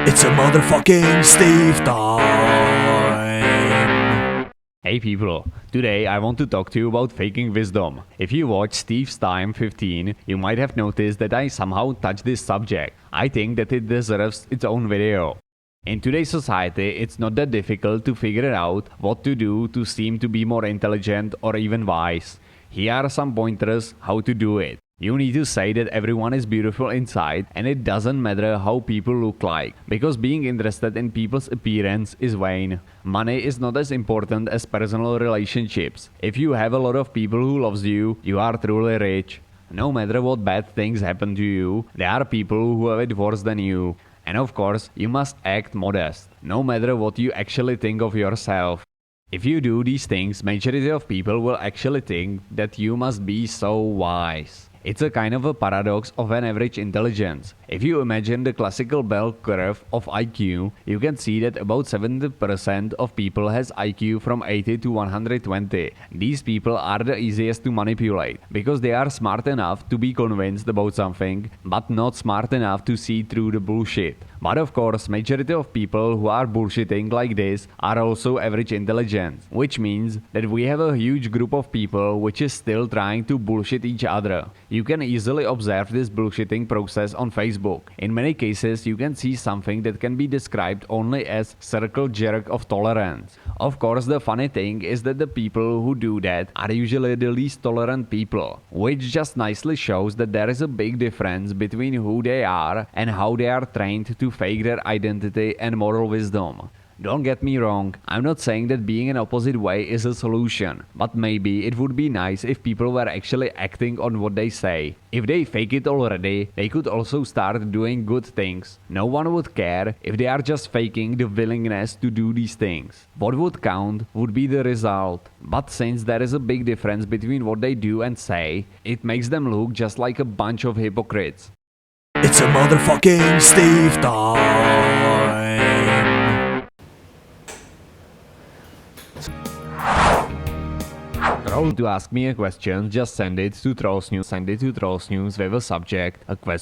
It's a motherfucking Steve time. Hey people, today I want to talk to you about faking wisdom. If you watched Steve's Time 15, you might have noticed that I somehow touched this subject. I think that it deserves its own video. In today's society, it's not that difficult to figure out what to do to seem to be more intelligent or even wise. Here are some pointers how to do it. You need to say that everyone is beautiful inside and it doesn't matter how people look like, because being interested in people's appearance is vain. Money is not as important as personal relationships. If you have a lot of people who loves you, you are truly rich. No matter what bad things happen to you, there are people who have it worse than you. And of course, you must act modest, no matter what you actually think of yourself. If you do these things, majority of people will actually think that you must be so wise. It's a kind of a paradox of an average intelligence. If you imagine the classical bell curve of IQ, you can see that about 70% of people has IQ from 80 to 120. These people are the easiest to manipulate, because they are smart enough to be convinced about something, but not smart enough to see through the bullshit. But of course, majority of people who are bullshitting like this are also average intelligence, which means that we have a huge group of people which is still trying to bullshit each other. You can easily observe this bullshitting process on Facebook. In many cases, you can see something that can be described only as circle jerk of tolerance. Of course, the funny thing is that the people who do that are usually the least tolerant people, which just nicely shows that there is a big difference between who they are and how they are trained to fake their identity and moral wisdom. Don't get me wrong, I'm not saying that being an opposite way is a solution, but maybe it would be nice if people were actually acting on what they say. If they fake it already, they could also start doing good things. No one would care if they are just faking the willingness to do these things. What would count would be the result. But since there is a big difference between what they do and say, it makes them look just like a bunch of hypocrites. It's a motherfucking Steve time. To ask me a question, just send it to Trolls News with a subject, a question.